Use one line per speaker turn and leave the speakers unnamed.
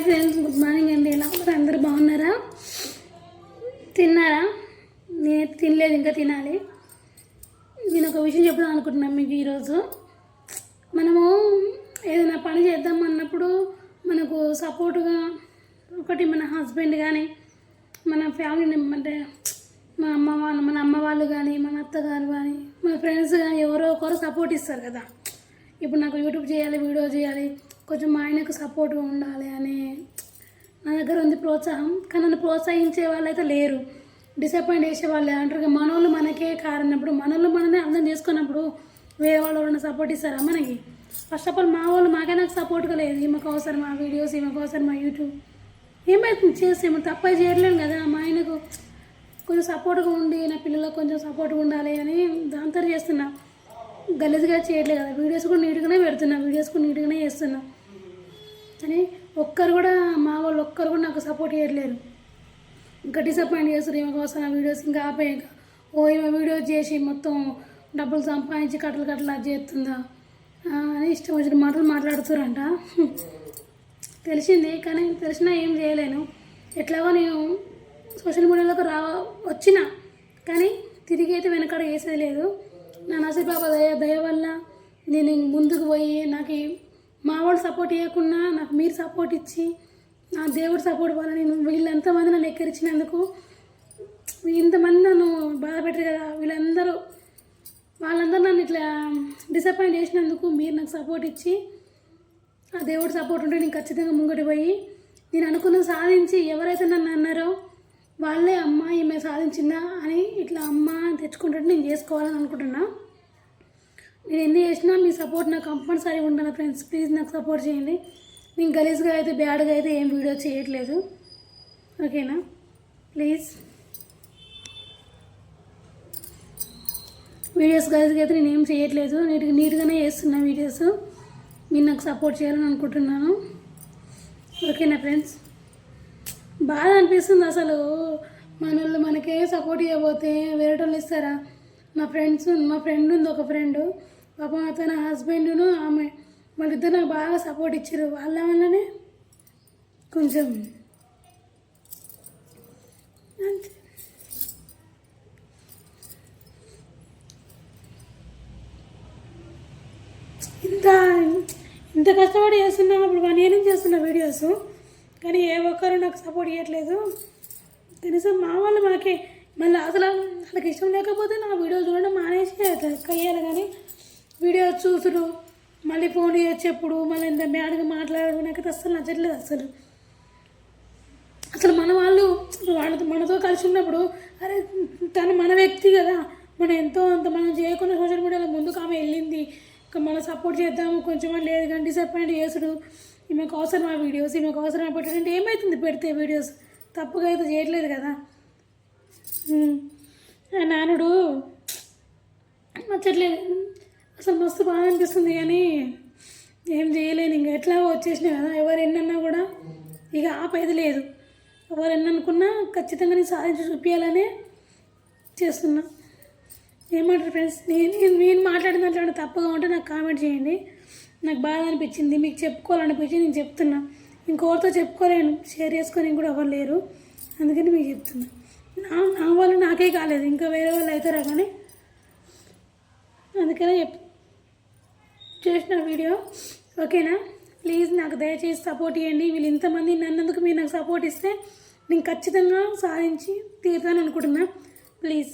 Friends, good morning అండి. ఎలా ఉన్నారు? అందరూ బాగున్నారా? తిన్నారా? నేను తినలేదు, ఇంకా తినాలి. నేను ఒక విషయం చెప్దాం అనుకుంటున్నాను మీకు. ఈరోజు మనము ఏదైనా పని చేద్దాం అన్నప్పుడు మనకు సపోర్టుగా ఒకటి మన హస్బెండ్ కానీ, మన ఫ్యామిలీ అంటే మన అమ్మ వాళ్ళు కానీ, మన అత్తగారు కానీ, మన ఫ్రెండ్స్ కానీ ఎవరో ఒకరు సపోర్ట్ ఇస్తారు కదా. ఇప్పుడు నాకు యూట్యూబ్ చేయాలి, వీడియో చేయాలి, కొంచెం మా ఆయనకు సపోర్ట్గా ఉండాలి అని నా దగ్గర ఉంది ప్రోత్సాహం. కానీ నన్ను ప్రోత్సహించే వాళ్ళు అయితే లేరు, డిసప్పాయింట్ చేసే వాళ్ళు అంటారు. మనోళ్ళు మనకే కారణప్పుడు, మనోళ్ళు మననే అర్థం చేసుకున్నప్పుడు వేరే వాళ్ళు ఎవరైనా సపోర్ట్ ఇస్తారా మనకి? ఫస్ట్ ఆఫ్ ఆల్ మా వాళ్ళు మాకే నాకు సపోర్ట్గా లేదు. ఈమెకు అవసరం మా వీడియోస్, ఈమెకు అవసరం మా యూట్యూబ్. ఏమైతుంది చేస్తే ఏమో తప్ప చేయట్లేను కదా. మా ఆయనకు కొంచెం సపోర్ట్గా ఉండి నా పిల్లలకు కొంచెం సపోర్ట్గా ఉండాలి అని దాంతో చేస్తున్నా. గలీజ్గా చేయట్లేదు కదా. వీడియోస్ కూడా నీట్గానే పెడుతున్నా, వీడియోస్ కూడా నీట్గానే చేస్తున్నా. కానీ ఒక్కరు కూడా మా వాళ్ళు ఒక్కరు కూడా నాకు సపోర్ట్ చేయట్లేరు. ఇంకా డిసప్పాయింట్ చేస్తారు. ఈమె కోసం ఆ వీడియోస్ ఇంకా ఆపేయక ఈమె వీడియోస్ చేసి మొత్తం డబ్బులు సంపాదించి కట్టలు అది చేస్తుందా అని ఇష్టం వచ్చిన మాటలు మాట్లాడుతారంట. తెలిసింది, కానీ తెలిసినా ఏం చేయలేను. ఎట్లాగో నేను సోషల్ మీడియాలోకి వచ్చిన, కానీ తిరిగి అయితే వెనకాడ వేసేది లేదు. నా నసీబాబా దయ వల్ల నేను ముందుకు పోయి, నాకు మా వాళ్ళు సపోర్ట్ ఇవ్వకుండా నాకు మీరు సపోర్ట్ ఇచ్చి, నా దేవుడు సపోర్ట్ వల్ల నేను వీళ్ళంతమంది నన్ను ఎక్కరించినందుకు, ఇంతమంది నన్ను బాధ పెట్టారు కదా, వాళ్ళందరూ నన్ను ఇట్లా డిసప్పాయింట్ చేసినందుకు మీరు నాకు సపోర్ట్ ఇచ్చి, ఆ దేవుడు సపోర్ట్ ఉంటే నేను ఖచ్చితంగా ముంగటి పోయి నేను అనుకున్నది సాధించి, ఎవరైతే నన్ను అన్నారో వాళ్ళే అమ్మ ఈమె సాధించిందా అని ఇట్లా అమ్మ తెచ్చుకుంటే నేను చేసుకోవాలని అనుకుంటున్నా. నేను ఎన్ని చేసినా మీ సపోర్ట్ నాకు కంపల్సరీ ఉండాలి ఫ్రెండ్స్. ప్లీజ్ నాకు సపోర్ట్ చేయండి. నేను గలీజ్గా అయితే బ్యాడ్గా అయితే ఏం వీడియో చేయట్లేదు, ఓకేనా? ప్లీజ్ వీడియోస్ గలీజ్గా అయితే నేను ఏం చేయట్లేదు, నీట్గానే చేస్తున్నా వీడియోస్. మీరు నాకు సపోర్ట్ చేయాలని అనుకుంటున్నాను, ఓకేనా ఫ్రెండ్స్? బాధ అనిపిస్తుంది అసలు. మనోళ్ళు మనకే సపోర్ట్ ఇవ్వబోతే వేరే వాళ్ళు ఇస్తారా? మా ఫ్రెండ్ ఉంది, ఒక ఫ్రెండ్ పాపం, తన హస్బెండ్ను ఆమె వాళ్ళిద్దరు నాకు బాగా సపోర్ట్ ఇచ్చారు. వాళ్ళ వల్లనే కొంచెం ఇంత కష్టపడి చేస్తున్నాం. అప్పుడు 1 year నుంచి చేస్తున్న వీడియోస్, కానీ ఏ ఒక్కరు నాకు సపోర్ట్ చేయట్లేదు. కనీసం మా వాళ్ళు మనకి మళ్ళీ అసలు వాళ్ళకి ఇష్టం లేకపోతే నా వీడియో చూడడం మానేసి కయ్యాలి. కానీ వీడియో చూసుడు, మళ్ళీ ఫోన్ చెప్పుడు, మళ్ళీ ఇంత బ్యాడ్గా మాట్లాడడం నాకు అస్సలు నచ్చట్లేదు. అసలు మన వాళ్ళు మనతో కలిసి ఉన్నప్పుడు, అరే తను మన వ్యక్తి కదా, మనం ఎంతో అంత మనం చేయకుండా సోషల్ మీడియాలో ముందుకు ఆమె వెళ్ళింది, ఇంకా మనం సపోర్ట్ చేద్దాము కొంచెం లేదు. కానీ డిసప్పాయింట్ చేసుడు, ఈమెకు అవసరం ఆ వీడియోస్, ఈమెకు అవసరం పెట్టాలంటే ఏమవుతుంది? పెడితే వీడియోస్ తప్పుగా అయితే చేయట్లేదు కదా. నానుడు నచ్చట్లేదు అసలు. మస్తు బాగా అనిపిస్తుంది, కానీ ఏం చేయలేను. ఇంకా ఎట్లాగో వచ్చేసినా కదా. ఎవరు ఎన్నన్నా కూడా ఇక ఆపేది లేదు. ఎవరు ఎన్ననుకున్నా ఖచ్చితంగా నేను సాధించి చూపించాలనే చేస్తున్నా. ఏమంటారు ఫ్రెండ్స్? నేను మాట్లాడిన దాంట్లో తప్పుగా ఉంటే నాకు కామెంట్ చేయండి. నాకు బాధ అనిపించింది, మీకు చెప్పుకోవాలనిపించి నేను చెప్తున్నా. ఇంకొకరితో చెప్పుకోలేను, షేర్ చేసుకొని కూడా ఎవరు లేరు, అందుకని మీకు చెప్తున్నా. నా వాళ్ళు నాకే కాలేదు, ఇంకా వేరే వాళ్ళు అవుతారా, కానీ అందుకనే చేసిన వీడియో, ఓకేనా? ప్లీజ్ నాకు దయచేసి సపోర్ట్ ఇవ్వండి. వీళ్ళు ఇంతమంది నన్నందుకు మీరు నాకు సపోర్ట్ ఇస్తే నేను ఖచ్చితంగా సాధించి తీరుతాను అనుకుంటున్నా. ప్లీజ్.